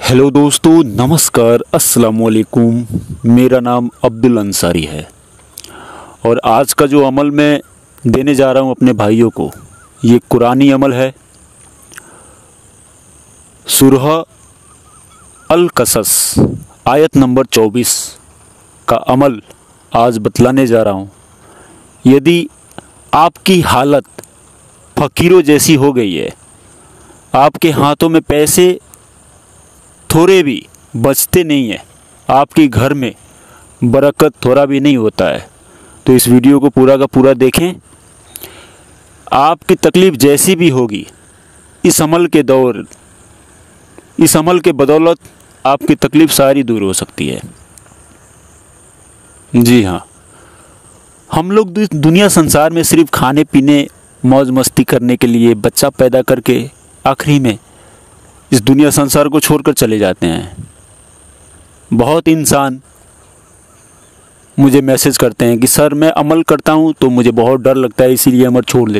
Hello दोस्तों, नमस्कार, अस्सलाम वालेकुम। मेरा नाम अब्दुल अंसारी है और आज का जो अमल मैं देने जा रहा हूँ अपने भाइयों को, ये कुरानी अमल है। सूरह अल कसस आयत नंबर 24 का अमल आज बतलाने जा रहा हूँ। यदि आपकी हालत फ़कीरों जैसी हो गई है, आपके हाथों में पैसे थोड़े भी बचते नहीं है, आपके घर में बरकत थोड़ा भी नहीं होता है, तो इस वीडियो को पूरा का पूरा देखें। आपकी तकलीफ़ जैसी भी होगी, इस अमल के बदौलत आपकी तकलीफ़ सारी दूर हो सकती है। जी हाँ, हम लोग दुनिया संसार में सिर्फ खाने पीने मौज मस्ती करने के लिए बच्चा पैदा करके आखिरी में इस दुनिया संसार को छोड़कर चले जाते हैं। बहुत इंसान मुझे मैसेज करते हैं कि सर मैं अमल करता हूँ तो मुझे बहुत डर लगता है, इसीलिए अमल छोड़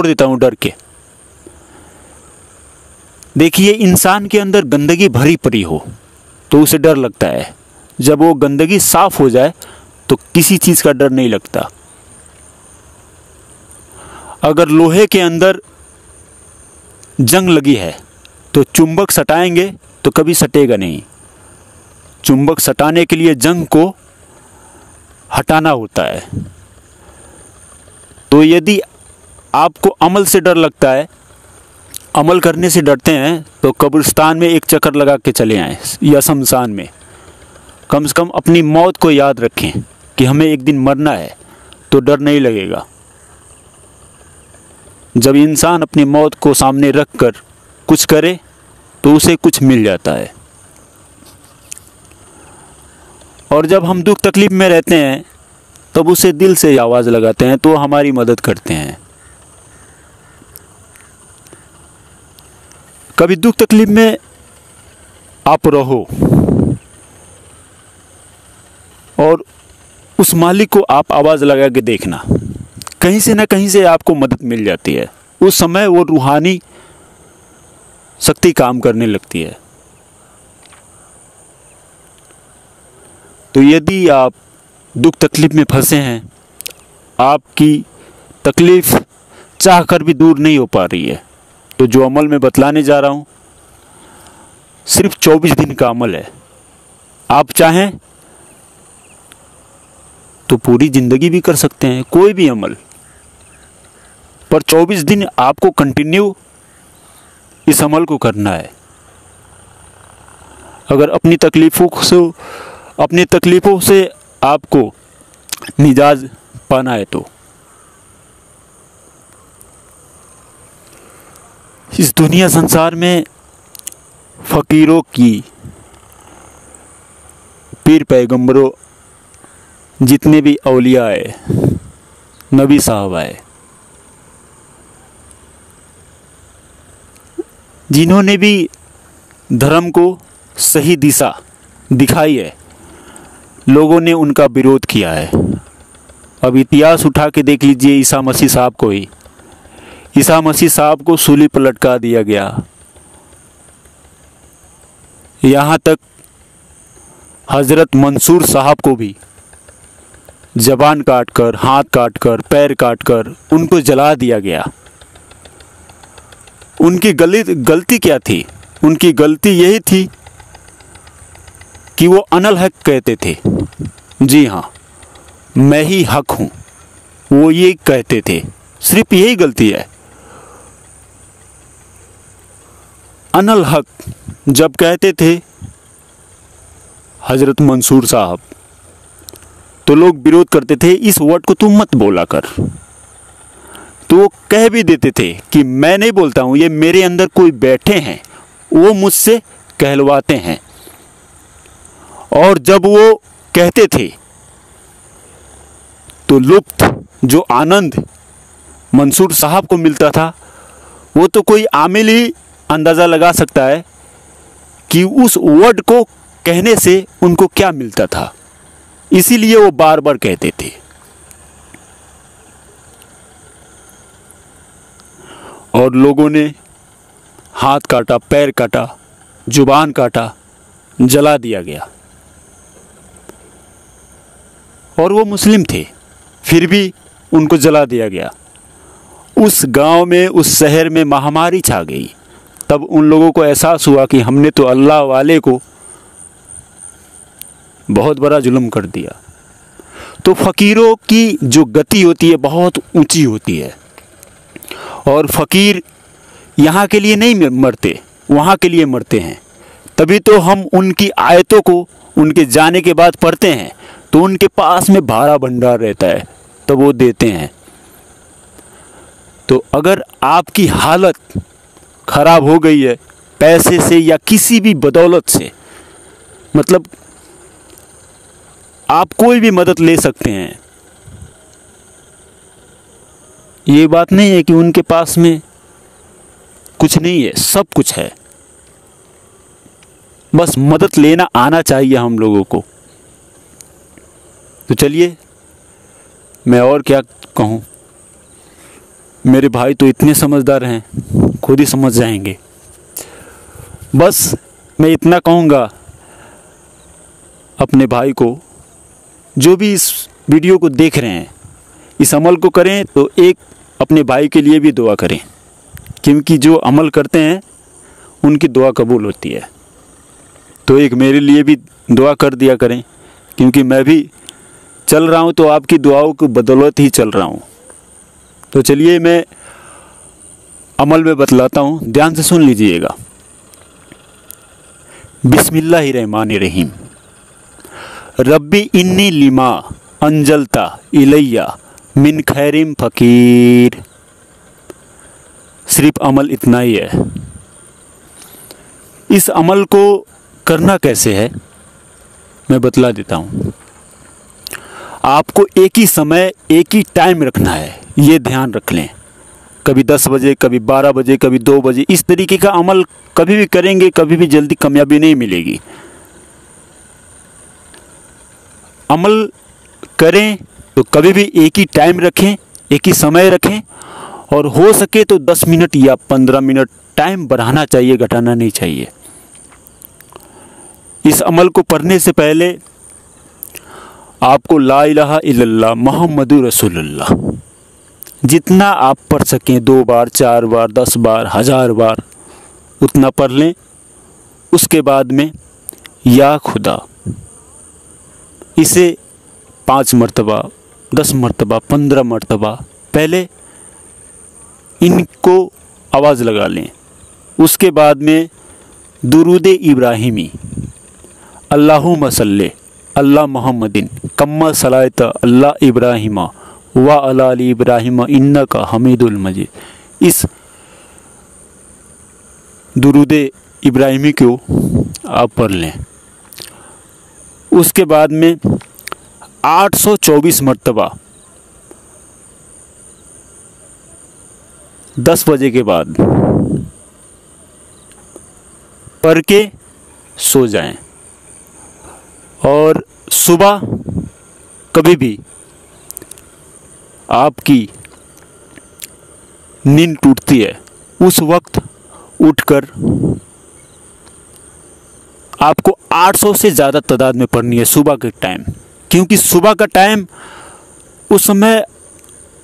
देता हूँ डर के। देखिए, इंसान के अंदर गंदगी भरी पड़ी हो तो उसे डर लगता है, जब वो गंदगी साफ हो जाए तो किसी चीज़ का डर नहीं लगता। अगर लोहे के अंदर जंग लगी है तो चुंबक सटाएंगे तो कभी सटेगा नहीं। चुंबक सटाने के लिए जंग को हटाना होता है। तो यदि आपको अमल से डर लगता है, अमल करने से डरते हैं, तो कब्रिस्तान में एक चक्कर लगा के चले आएं या शमशान में। कम से कम अपनी मौत को याद रखें कि हमें एक दिन मरना है, तो डर नहीं लगेगा। जब इंसान अपनी मौत को सामने रखकर कुछ करे तो उसे कुछ मिल जाता है। और जब हम दुख तकलीफ में रहते हैं तब उसे दिल से आवाज़ लगाते हैं तो हमारी मदद करते हैं। कभी दुख तकलीफ में आप रहो और उस मालिक को आप आवाज़ लगा के देखना, कहीं से ना कहीं से आपको मदद मिल जाती है। उस समय वो रूहानी शक्ति काम करने लगती है। तो यदि आप दुख तकलीफ में फंसे हैं, आपकी तकलीफ़ चाहकर भी दूर नहीं हो पा रही है, तो जो अमल मैं बतलाने जा रहा हूँ सिर्फ 24 दिन का अमल है। आप चाहें तो पूरी ज़िंदगी भी कर सकते हैं, कोई भी अमल, पर 24 दिन आपको कंटिन्यू इस अमल को करना है। अगर अपनी तकलीफ़ों से आपको निजात पाना है तो इस दुनिया संसार में फ़कीरों की, पीर पैगंबरों, जितने भी औलिया आए, नबी साहब आए, जिन्होंने भी धर्म को सही दिशा दिखाई है, लोगों ने उनका विरोध किया है। अब इतिहास उठा के देख लीजिए, ईसा मसीह साहब को सूली पर लटका दिया गया। यहाँ तक हज़रत मंसूर साहब को भी ज़बान काटकर, हाथ काटकर, पैर काटकर उनको जला दिया गया। उनकी गलती क्या थी? उनकी गलती यही थी कि वो अनल हक कहते थे। जी हाँ, मैं ही हक हूँ, वो ये कहते थे। सिर्फ यही गलती है। अनल हक जब कहते थे हज़रत मंसूर साहब, तो लोग विरोध करते थे, इस वर्ड को तुम मत बोला कर। तो वो कह भी देते थे कि मैं नहीं बोलता हूँ, ये मेरे अंदर कोई बैठे हैं, वो मुझसे कहलवाते हैं। और जब वो कहते थे तो लुत्फ, जो आनंद मंसूर साहब को मिलता था, वो तो कोई आमिल ही अंदाज़ा लगा सकता है कि उस वर्ड को कहने से उनको क्या मिलता था। इसीलिए वो बार बार कहते थे। और लोगों ने हाथ काटा, पैर काटा, जुबान काटा, जला दिया गया। और वो मुस्लिम थे, फिर भी उनको जला दिया गया। उस गांव में, उस शहर में महामारी छा गई। तब उन लोगों को एहसास हुआ कि हमने तो अल्लाह वाले को बहुत बड़ा जुल्म कर दिया। तो फ़कीरों की जो गति होती है बहुत ऊंची होती है, और फ़कीर यहाँ के लिए नहीं मरते, वहाँ के लिए मरते हैं। तभी तो हम उनकी आयतों को उनके जाने के बाद पढ़ते हैं, तो उनके पास में भारा भंडार रहता है, तो वो देते हैं। तो अगर आपकी हालत ख़राब हो गई है पैसे से या किसी भी बदौलत से, मतलब आप कोई भी मदद ले सकते हैं। ये बात नहीं है कि उनके पास में कुछ नहीं है, सब कुछ है, बस मदद लेना आना चाहिए हम लोगों को। तो चलिए, मैं और क्या कहूँ, मेरे भाई तो इतने समझदार हैं, खुद ही समझ जाएंगे। बस मैं इतना कहूँगा अपने भाई को, जो भी इस वीडियो को देख रहे हैं, इस अमल को करें तो एक अपने भाई के लिए भी दुआ करें, क्योंकि जो अमल करते हैं उनकी दुआ कबूल होती है। तो एक मेरे लिए भी दुआ कर दिया करें, क्योंकि मैं भी चल रहा हूँ तो आपकी दुआओं की बदौलत ही चल रहा हूँ। तो चलिए, मैं अमल में बतलाता हूँ, ध्यान से सुन लीजिएगा। बिस्मिल्लाहिर्रहमानिर्रहीम। रब्बी इन्नी लिमा अंजलता इलैया मिन खैरिम फ़कीर। सिर्फ अमल इतना ही है। इस अमल को करना कैसे है मैं बतला देता हूँ। आपको एक ही समय, एक ही टाइम रखना है, ये ध्यान रख लें। कभी 10 बजे, कभी 12 बजे, कभी 2 बजे, इस तरीके का अमल कभी भी करेंगे, कभी भी जल्दी कामयाबी नहीं मिलेगी। अमल करें तो कभी भी एक ही टाइम रखें, एक ही समय रखें, और हो सके तो 10 मिनट या 15 मिनट टाइम बढ़ाना चाहिए, घटाना नहीं चाहिए। इस अमल को पढ़ने से पहले आपको ला इलाहा इल्लल्लाह मुहम्मदुर रसूलुल्लाह जितना आप पढ़ सकें, 2 बार, 4 बार, 10 बार, 1000 बार, उतना पढ़ लें। उसके बाद में या खुदा, इसे 5 मरतबा, 10 मरतबा, 15 मरतबा पहले इनको आवाज़ लगा लें। उसके बाद में दुरूद इब्राहिमी, अल्लाहुम्मा सल्ले अल्लाह मोहम्मदिन कम्मा सलायता अल्लाह इब्राहिमा व अला अली इब्राहिमा इन्नका हमीदुल मजीद, इस दुरूद इब्राहिमी को आप पढ़ लें। उसके बाद में 824 मरतबा 10 बजे के बाद पढ़ के सो जाएं। और सुबह कभी भी आपकी नींद टूटती है, उस वक्त उठकर आपको 800 से ज़्यादा तादाद में पढ़नी है सुबह के टाइम, क्योंकि सुबह का टाइम उस समय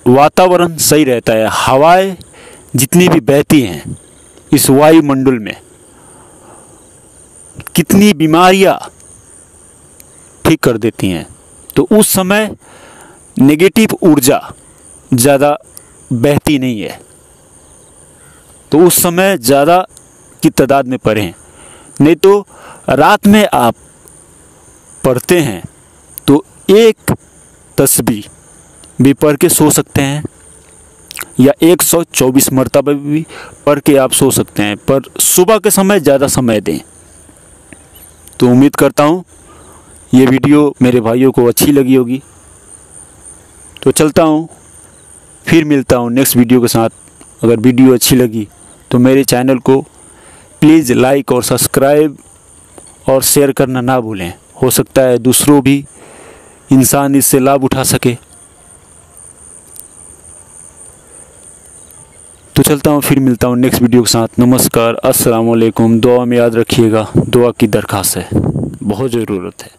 वातावरण सही रहता है। हवाएं जितनी भी बहती हैं इस वायुमंडल में, कितनी बीमारियां ठीक कर देती हैं। तो उस समय नेगेटिव ऊर्जा ज़्यादा बहती नहीं है, तो उस समय ज़्यादा की तादाद में पढ़ें। नहीं तो रात में आप पढ़ते हैं तो एक तस्बीह भी पढ़ के सो सकते हैं, या 124 मरतबा भी पढ़ के आप सो सकते हैं, पर सुबह के समय ज़्यादा समय दें। तो उम्मीद करता हूँ ये वीडियो मेरे भाइयों को अच्छी लगी होगी। तो चलता हूँ, फिर मिलता हूँ नेक्स्ट वीडियो के साथ। अगर वीडियो अच्छी लगी तो मेरे चैनल को प्लीज़ लाइक और सब्सक्राइब और शेयर करना ना भूलें। हो सकता है दूसरों भी इंसान इससे लाभ उठा सके। तो तो चलता हूँ, फिर मिलता हूँ नेक्स्ट वीडियो के साथ। नमस्कार, अस्सलाम वालेकुम। दुआ में याद रखिएगा, दुआ की दरख्वास्त है, बहुत ज़रूरत है।